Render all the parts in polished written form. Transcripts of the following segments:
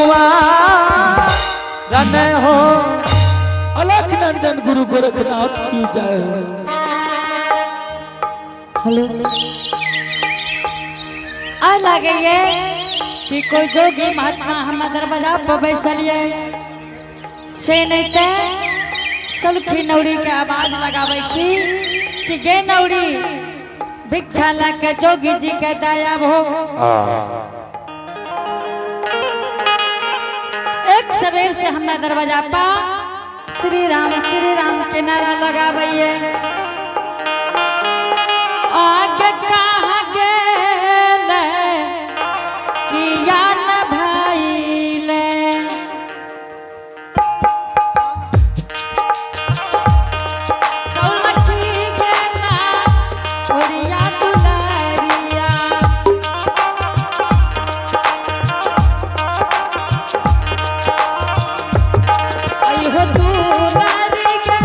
गुरुआ रने हो अलख नंदन गुरु गोरखनाथ की जय। हेलो आ लगे ये कि कोई जोगी महात्मा हम दरवाजा पर बैसलिए से नहीं ते सलखी नौड़ी के आवाज लगावे छी कि गे नौड़ी भिक्षा ला के जोगी जी के दया हो। एक सवेर से हमरा दरवाजा पा श्री राम के नारा लगावे आगे कहाँ गेले किया न भाईले सौलखी के ना ओरिया दुलारिया अयो दुलारी के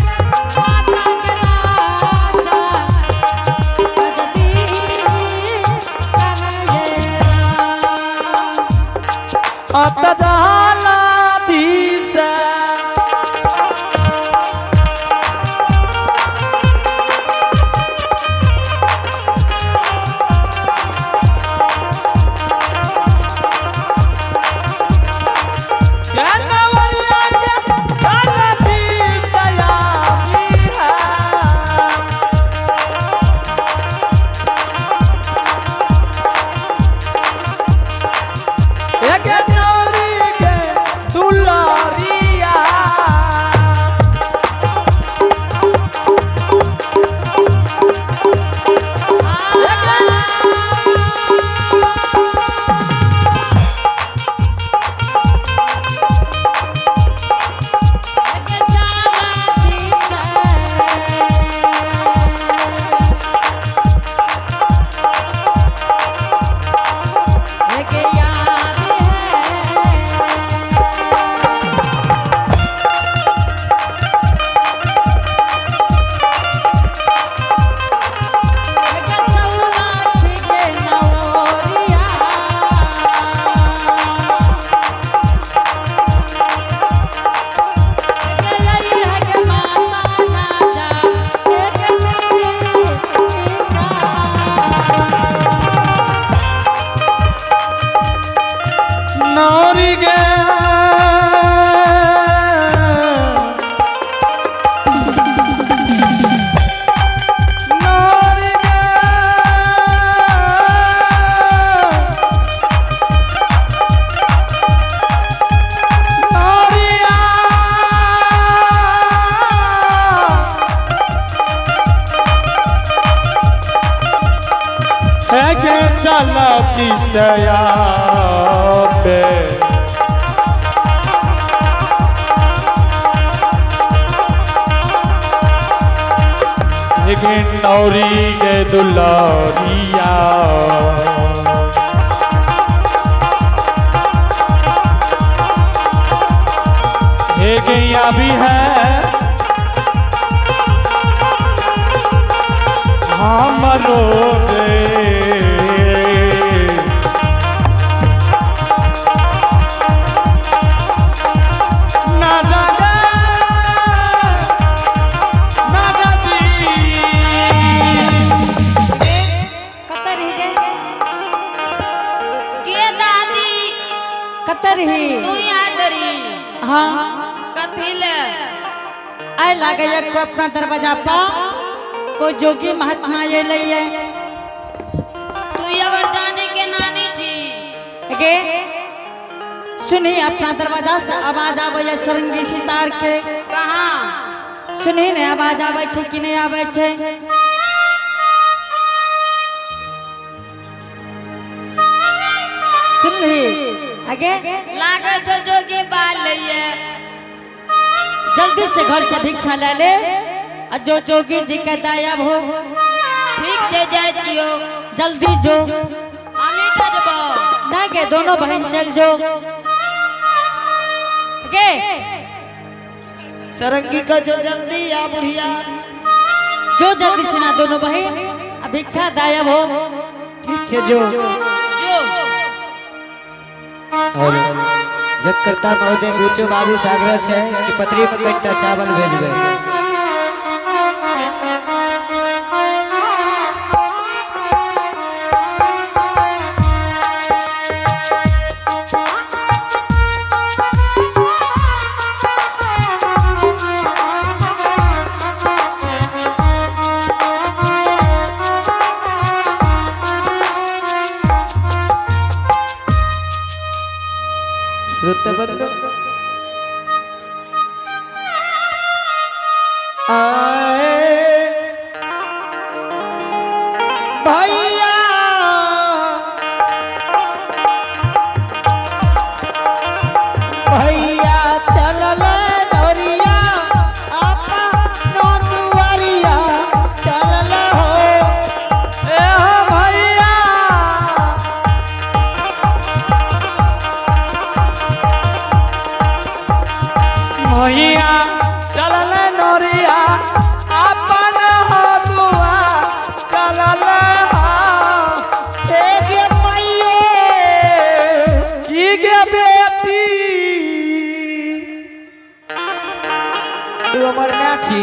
माता के नाचा आता जाला दिशा चला किसया पे लेकिन नौरी के दुलारिया हे गैया भी है हमरो आए लागे को अपना दरवाजा पा कोई जोगी महात्मा ये लइए तू अगर जाने के नानी छी के सुनी अपना दरवाजा से आवाज आवे सरंगी सितार के कहाँ सुनी ने आवाज आवे छे कि नहीं आवे छे सुन ली आगे लागे छो जोगी बाल लइए जल्दी से घर से भिक्षा ले ले और जो जोगी जी का दया हो ठीक छे जाइयो जल्दी जो हमी का जबो ना के दोनों बहन चल जो के सरंगी का जो जल्दी आ बुढ़िया जो जल्दी से ना दोनों बहन भिक्षा दया हो ठीक है जो जगकर्ता महोदय गुचो बाबू से आग्रह छे कि पत्री में कट्टा चावल भेजबे। श्रोतबंधु आए भैया भैया चलल दौरिया अपनो दुआरिया चलल हो। ए हो भैया भैया चलल नोरिया अपन हो दुआ चलल गे मैये की गे बेटी तू हमर माँ छी।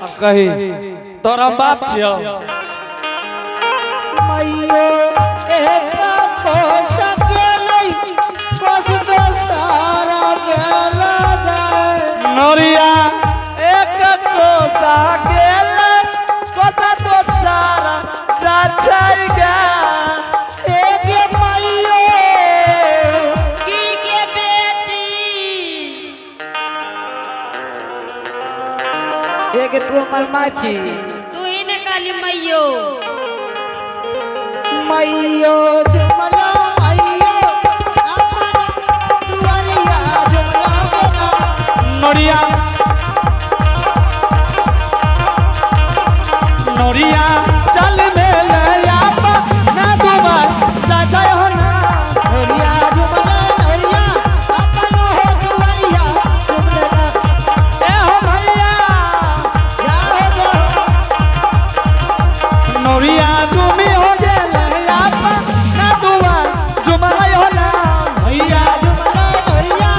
अब कही तोरा बाप छियो मैयो एक को सकेलै कोस तो सारा गेला जाए। नोरिया एक कोसा गेल कोसा तो सारा चाचाई गा गे मैयो की के बेटी एक तू हमर माँ छी। तू ही ने काली मैयो मैयो जुमला मैयो अपन दुआरिया जुमला नोरिया नोरिया चल मेले आपा ना दुबार चाचा हो ना नोरिया जुमला नोरिया अपन हो दुआरिया जुमला ए हो भैया जाओ नोरिया तुमी हो गेले आपा ना दुबार जुमला हो ना भैया जुमला नोरिया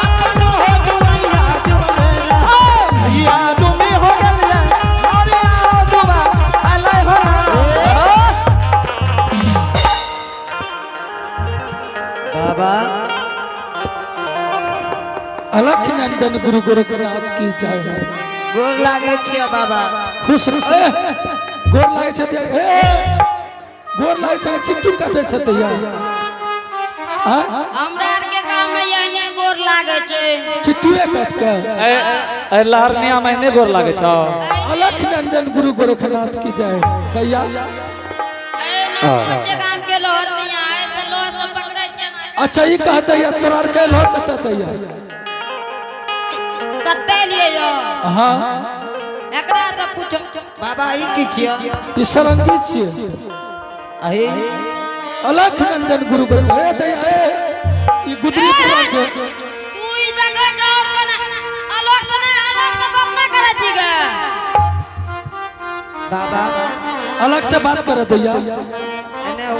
अपन हो दुआरिया जुमला भैया तुमी हो गेले नोरिया दुबार अलै हो ना बाबा अलख नंदन गुरु गोरखनाथ की जय। गोर लागे छियो बाबा। खुश रहे गोर लागे छे गोर लागे छे चिट्टू काटे छे तैया हां हमरा आर के गांव में याने गोर लागे छे चिट्टूए काट के ए लहरनिया महीने गोर लागे छ अलख नंदन गुरु गोरखनाथ की जय तैया। ए ना बच्चे गांव के लोहर नहीं आए से लोह सब पकड़े छे ना अच्छा ई कहते या तोरार के लो कत तैया कत्ते लिए यो हां एकरा से पूछो बाबा ई की छियो? ई सरंगी छिए अहे अलख नंदन गुरु गोरखनाथ तैया ई गुदरी पुरा छे तू ई जगह जोर कना आलोक से गप ना करे छी गे बाबा अलग से बात करे तैया एने हो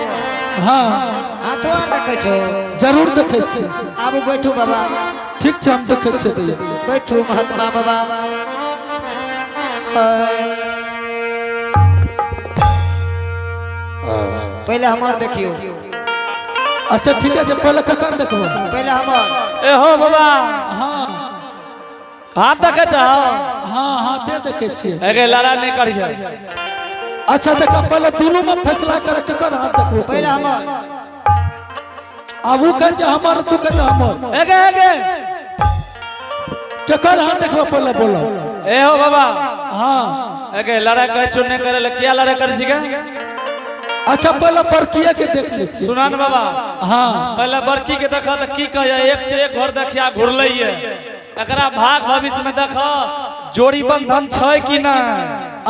हां हाथो देखे छो? जरूर देखे छी। आबू बैठू बाबा। ठीक छे हम देखे छी तैया बैठू महात्मा बाबा। पहले हमार देखियो। अच्छा ठीक है पहले ककर देखबो पहले हमार ए हो बाबा हां हाथ देखे छ हां हाथे देखे छी। एगे लड़ा नहीं करियो अच्छा देख पहले दोनों में फैसला करे ककर हाथ देखबो पहले हमार। अब उ कह हमर तू कह हमर एगे एगे ककर हाथ देखबो पहले बोलो। ए हो बाबा हां एगे लड़ा करे चुनने करे ले क्या लड़ा कर जी अच्छा पहले बरकिया के देख ले छी। सुनान बाबा हां पहले बड़की के देखा त की कहे एक से एक घर देखिया घुरलैए एकरा भाग भविष्य में देखा जोड़ी बंधन छै कि ना।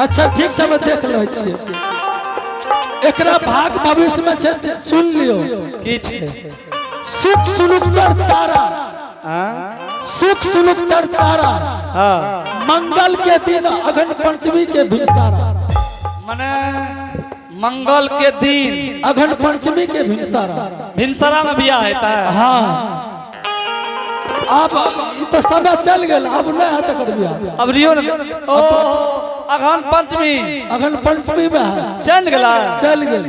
अच्छा ठीक से मैं देख ले छी एकरा भाग भविष्य में से सुन लियो की छै सुख सुलुचर तारा हां सुख सुलुचर तारा हां मंगल के दिन अगन पंचमी के भिनसारा माने मंगल के दिन अगन पंचमी के भिनसारा भिनसरा में बियाह होता है। हाँ अब तो समय चल गया, अब नहीं है तक बियाह। अब रियो न ओ अगहन पंचमी अगन पंचमी में है, चल गेला चल गेल।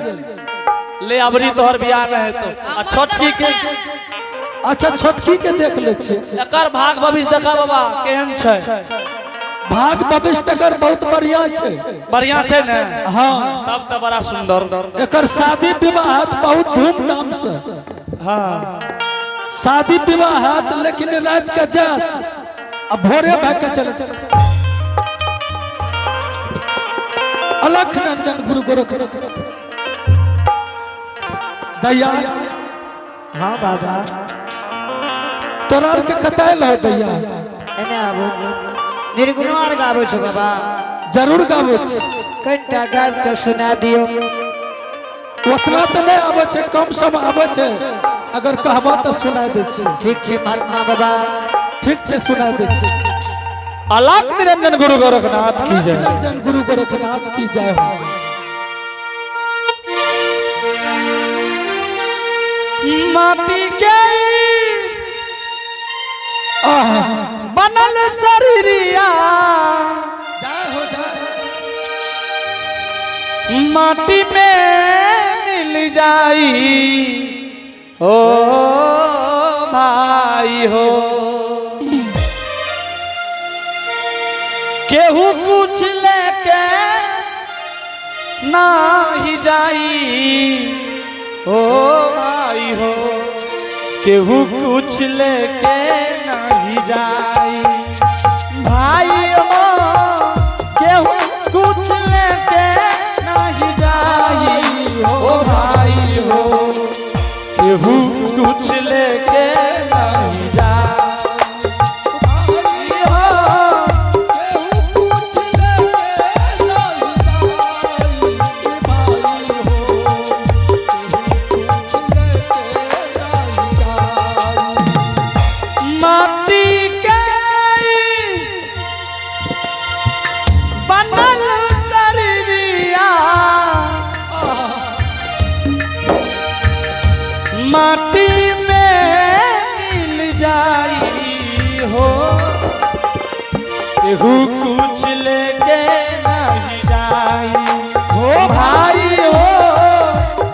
ले अबरी तोहर बियाह में है तो आ छोटकी के अच्छा छोटकी के देख ले छी, एकर भाग भविष्य देखा बाबा केहन छै। भाग भविष्य तकर बहुत बढ़िया छै, बढ़िया छै ने। हाँ तब तो बड़ा सुंदर। एकर शादी विवाह बहुत धूमधाम से, हाँ शादी विवाह है लेकिन रात के जात अब भोरे भाग के चले अलख नंदन गुरु गोरख दैया। हाँ बाबा तोरा के कतायल है दैया, एने आबू निर्गुणो आर गाबो छो बाबा। जरूर गाबो छी, कनिटा गाब के सुना दियो। उतना तो नहीं आबे छे, कम सम आबे छे, अगर कहबा तो सुना दे छी। ठीक छे महात्मा बाबा, ठीक से सुना दे छी। अलख निरंजन गुरु गोरखनाथ की अलख जय। निरंजन गुरु गोरखनाथ की जय हो। माटी के आहा बनल शरीरिया जय हो जय, माटी में मिल जाई हो भाई हो। केहू कुछ लेके ना ही जाई हो भाई हो। केहू कुछ लेके नहीं जाई भाई हो। केहू कुछ लेके नहीं जाई हो भाई हो। केहू कुछ लेके नहीं जाई माटी में मिल जाई हो। केहू कुछ लेके नहीं जाई हो भाई हो।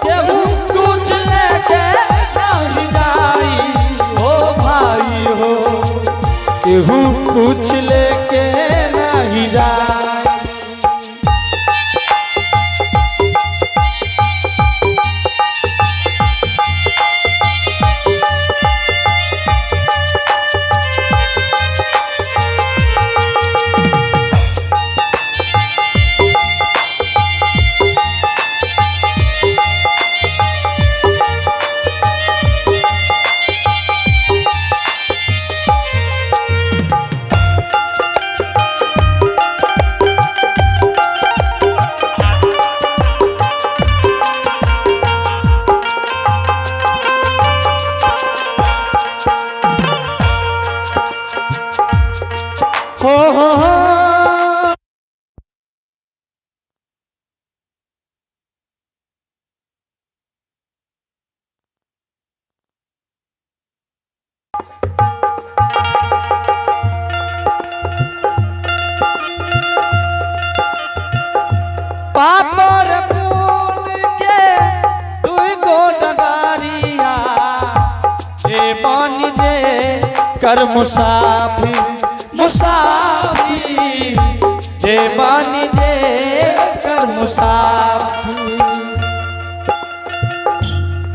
केहू कुछ लेके नहीं जाई हो भाई हो। केहू कुछ लेके नहीं जाई। पापर फूल के दुई गो डगारिया जे बन जे कर मुसाफिर मुसाफिर जे बन जे कर मुसाफिर।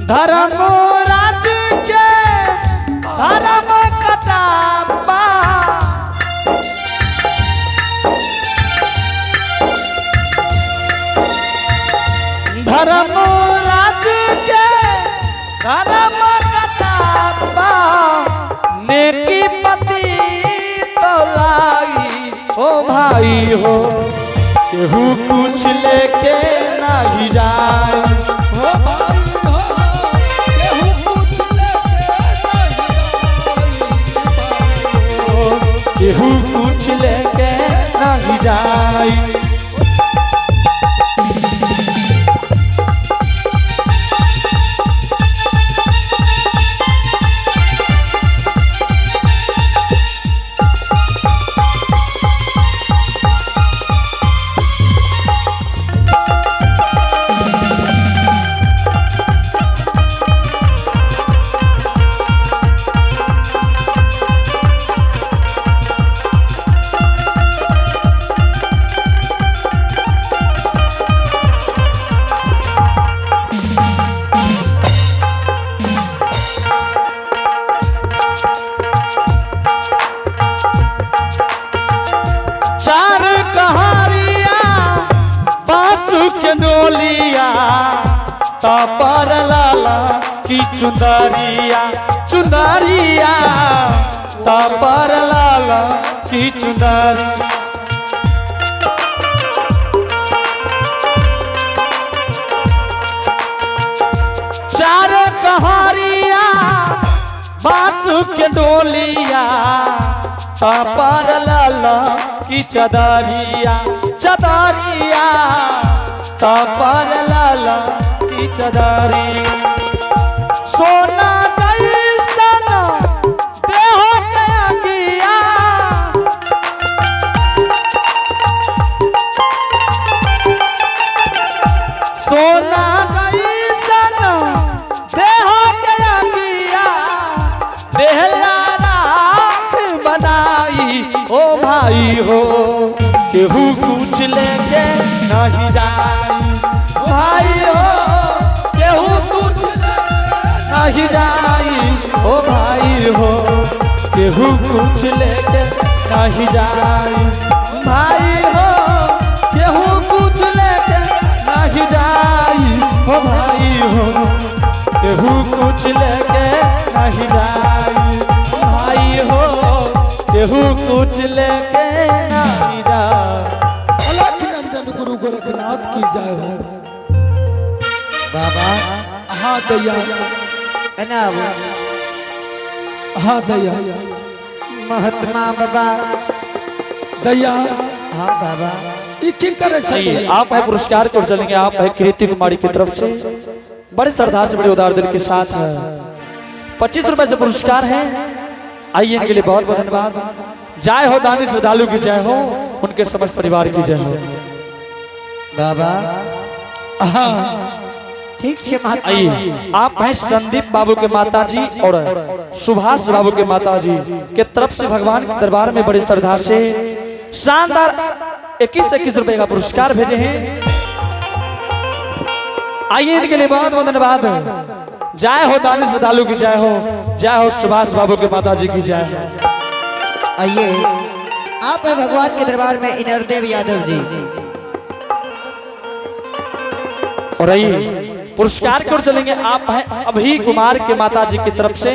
धर्म राज के धर्म कटाबा धर्म राज के धर्म कटाबा नेकी पति तोलाई हो भाई हो। केहू कुछ लेके नहीं जाए हो भाई हो। केहू कुछ लेके नहीं जाए। केहू कुछ लेके नहीं जाए। चुंदरिया चुंदरिया तापर लाला की चुंदरी चार कहारिया बांसु के डोलिया तापर लाला की चदरिया चदरिया तापर लाला की चदरी सोना जैसन देह कया किया सोना जैसन देह कया किया देहला राख बनाई ओ भाई हो केहू कुछ लेके नहीं जाई भाई हो केहू कुछ नहीं जाई ओ भाई हो केहू कुछ लेके नहीं जाई भाई हो केहू कुछ लेके नहीं जाई ओ भाई हो केहू कुछ लेके नहीं जाई भाई हो केहू कुछ लेके नहीं जाई। अलख निरंजन गुरु गोरखनाथ की जय हो। बाबा हाँ दैया एना हाँ दैया महात्मा बाबा दैया हाँ बाबा ये क्या करे सही आप है पुरस्कार को चलेंगे। आप है कृति कुमारी की तरफ से बड़े श्रद्धा से बड़े उदार दिल के साथ 25 रुपए से पुरस्कार है। आइए इनके लिए बहुत बहुत धन्यवाद। जय हो दानी श्रद्धालु की जय हो उनके समस्त परिवार की जय हो। बाबा हाँ ठीक से महात्मा आइए आप हैं संदीप बाबू के माताजी और सुभाष बाबू के माताजी के तरफ से भगवान के दरबार में बड़ी श्रद्धा से शानदार 21 रुपए का पुरस्कार भेजे हैं। आइए इनके लिए बहुत बहुत धन्यवाद। जय हो दानी श्रद्धालु की जय हो, जय हो सुभाष बाबू के माताजी की जय हो। आइए आप है भगवान के दरबार में इनरदेव यादव जी और आइए पुरस्कार की ओर चलेंगे। आप हैं अभी कुमार के माताजी की तरफ से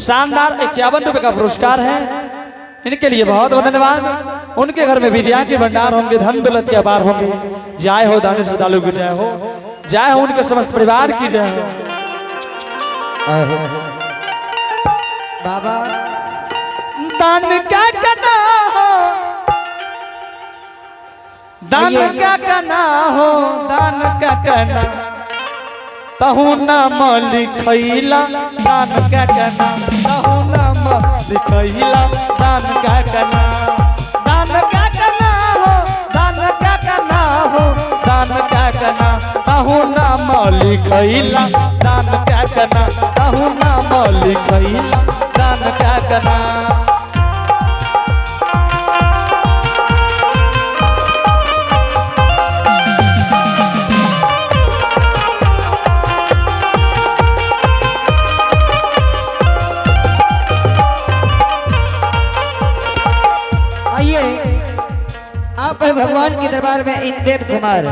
शानदार 51 रुपए का पुरस्कार है। इनके लिए बहुत बहुत धन्यवाद। उनके घर में विद्या के भंडार होंगे, धन दौलत के अपार होंगे। जय हो दानी श्रद्धालु की जय हो, जय हो उनके समस्त परिवार की जय हो। बाबा दान क्या करना हो, दान क्या करना हो, दान क्या करना तहु नाम लिखैला दान क्या करना, तहु नाम लिखैला दान क्या करना, दान क्या करना हो, दान क्या करना हो, दान क्या करना तहु नाम लिखैला दान क्या करना, तहु नाम लिखैला दान क्या करना। आप है भगवान के दरबार में इंदेव कुमार,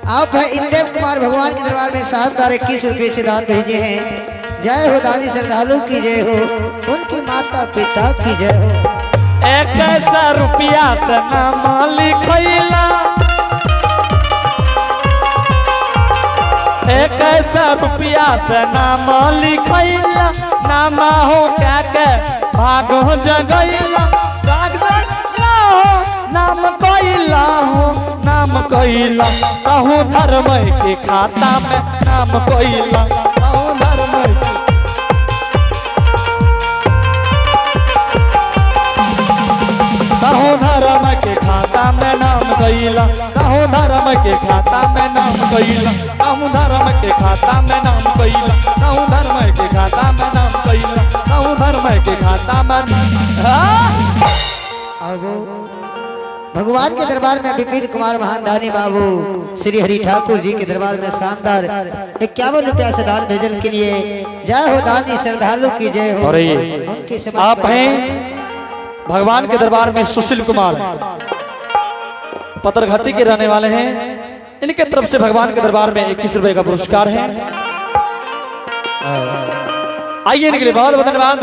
आप है इंदेव कुमार भगवान के दरबार में शानदार 21 रुपये से दान भेजे हैं। जय हो दानी श्रद्धालु की जय हो, उनकी माता पिता की जय हो। 21 रुपया से नाम लिखैला, 21 रुपया से नाम लिखैला, नाम हो क्या के भागो जगैला, नाम कैला हो, नाम कैला कहूँ धर्म के खाता में नाम कैला, कहूँ धर्म कहूँ धर्म के खाता में नाम कैला, कहूँ धर्म के खाता में नाम कैला, कहूँ धर्म के खाता में नाम कैला, कहूँ धर्म के खाता में नाम कैला, कहूँ धर्म के खाता में। भगवान के दरबार में विपिन कुमार महानदानी बाबू श्री हरि ठाकुर जी के दरबार में शानदार 51 रुपया से दान भेजन के लिए। जय हो दानी श्रद्धालु की जय हो। और आप हैं भगवान के दरबार में सुशील कुमार पतरघट्टी के रहने वाले हैं। इनके तरफ से भगवान के दरबार में 21 रुपए का पुरस्कार है। आइए निकले बहुत बहुत धन्यवाद।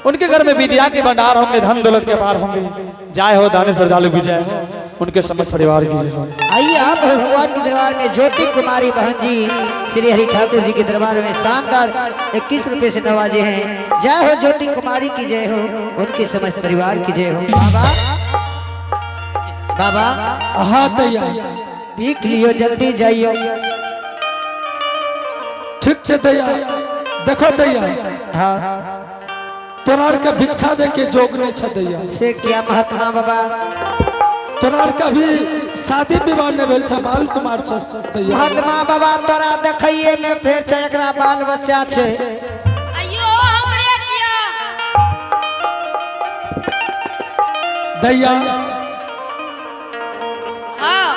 उनके घर में विद्या के भंडार होंगे, धन दौलत के पार होंगे। जय हो दाने श्रद्धालु की जय हो, उनके समस्त परिवार की जय हो। आइए आप भगवान के दरबार में ज्योति कुमारी बहन जी श्री हरि ठाकुर जी के दरबार में शानदार 21 रुपए से नवाजे हैं। जय हो ज्योति कुमारी की जय हो, उनके समस्त परिवार की जय हो। बाबा बाबा हाँ दैया भीख लियो, जल्दी जाइयो। ठीक है दैया। देखो दैया हाँ तोरार का भिक्षा दे के जोग नहीं छ दैया से क्या महात्मा बाबा। तोरार का भी शादी विवाह ने भेल छ, बाल कुमार छ दैया। महात्मा बाबा तोरा देखिए में फेर छ, एकरा बाल बच्चा छै। अयो हमरे जिया दैया हां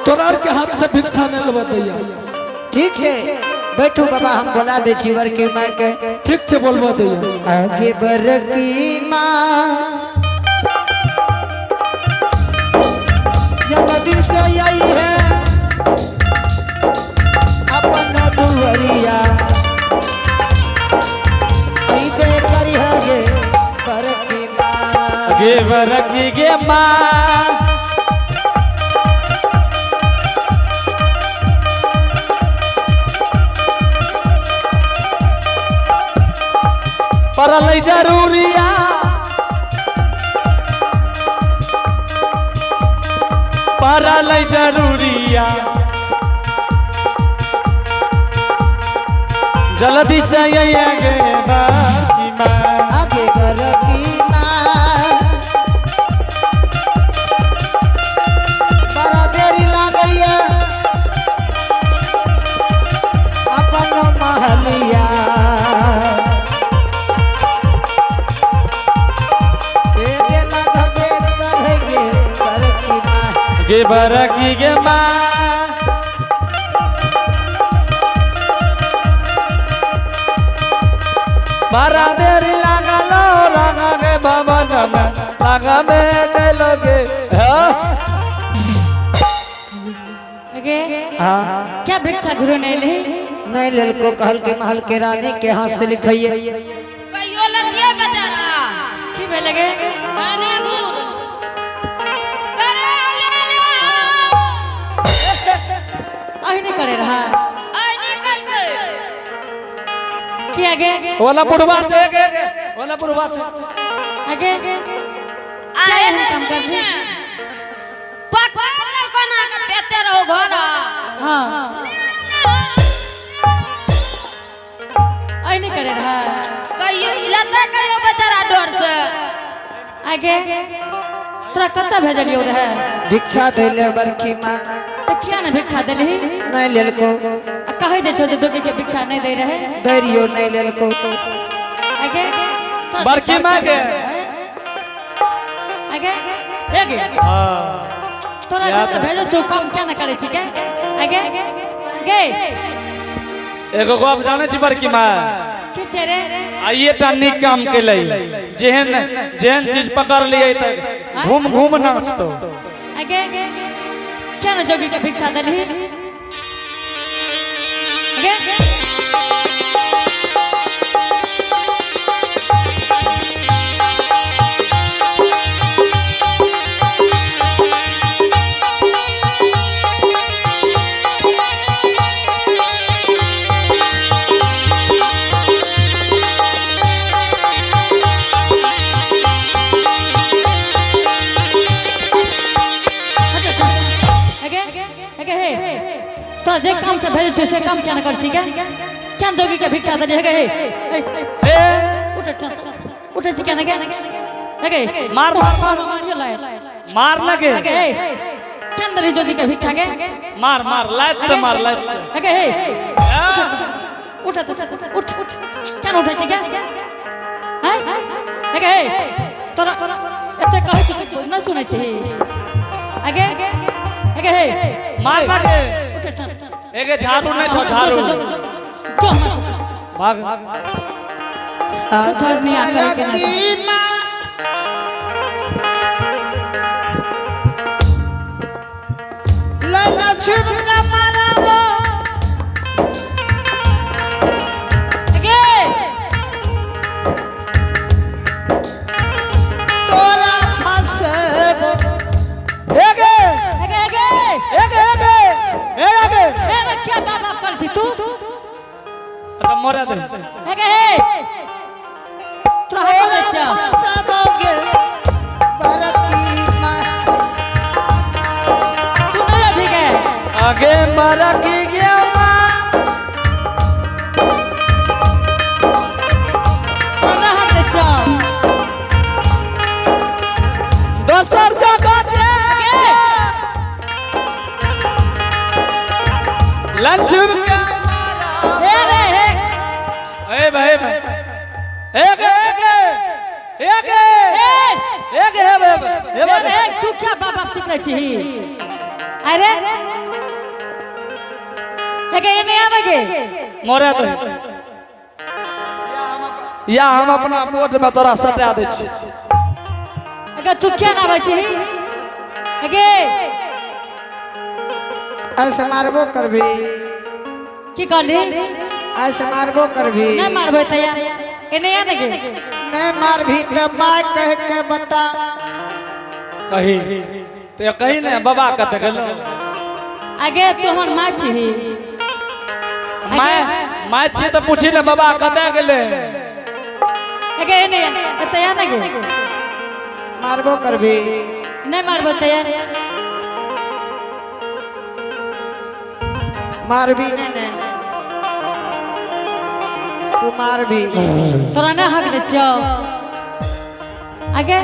तोरार के हाथ से भिक्षा नहीं लेबा दैया। ठीक है बैठू बाबा, हम बोला दे छी वर की माँ के। ठीक से बोलबा दैया। आगे बर की माँ जल्दी से आई है अपन दुवरिया दे करी है बर की माँ। गे बरकी गे माँ परल जरूरिया परल जरूरिया जल्दी से आइए बाकी माँ। आगे बर की माँ बड़ा देरी लागई है अपन महलिया गे बरकी गे माँ बारा देरी लागलो रंगा गे भवन में लगा में गलोगे। आगे हाँ क्या भिक्षा गुरु ने ली? नहीं लेल को कहल के महल के रानी के हाथ से लिखाइए। कहियो लतिया बेचारा की बे लगे अरे गुरु करे आई नहीं करे रहा आई निकल गए कि आगे वाला बुढ़वा से वाला बुढ़वा से आगे आए क्या काम कर रही? पकड़ को ना के पेते रहो घोड़ा हाँ आई नहीं करे रहा कहियो लता कहियो बेचारा डर से आगे तोरा कत्ता भेजलियो रहे? भिक्षा देले बरखी माँ तो क्या ना भिक्षा दिली? नहीं लेल को कहे जे छोटे जोगी के भिक्षा नहीं दे रहे दैरियो नहीं लेल को आगे तोरा बरकी माँ के आगे आगे तोरा से भेजो छो काम क्या ना करे छी के आगे गे एगो गप जाने छी बरकी माँ कि तेरे आइए टा निक काम के लई जेहन जेहन चीज पकड़ लिए त घूम घूम नाचतो। आगे क्या ना जोगी के भिक्षा दिली? आगे तो जे काम से भेजे से काम क्या न कर छी के क्या जोगी के भिक्षा दे हे उठ उठ छी क्या न के हे मार मार मार मारियो लाए मार लगे हे क्या अंदर जोगी के भिक्षा के मार मार लात तो मार लात हे उठ उठ उठ क्या उठे छी के हैं हे तोरा एते कहै छी न सुनै छी आगे हे मार लगे एके झाड़ू ने छो झाड़ू भाग छतर नहीं आकर के ना लला छुप का माराबो मोरा दे हेगे हे तोरा हक दे छ सबोगे बरकी माँ तू नहीं अभी के आगे मारा की गया माँ तोरा हक दे छ दोसर जगह जे लंच के हे रे हे ए भाई एक अरे तू क्या बाप बाप चिक रही छी अरे हेगे ये नहीं आवेगे मोरे तो या हम अपना पोट में तोरा सटा दे छी अगर तू क्या ना बची हेगे ऐसे मारबो करबी की कहली ऐसे मारबो करबी नहीं मारबो तैयार ये नहीं आनेगे नहीं मार भी तो माँ कह के बता कही तो कही ने बाबा कते गेलो आगे तू हमर माँ छी मैं छी तो पूछी ने बाबा कते गेले हेगे ये नहीं तैयार नहीं मारबो करबी नहीं मारबो तैयार मार भी ने तू मार भी तोरा ना हक दे छ आगे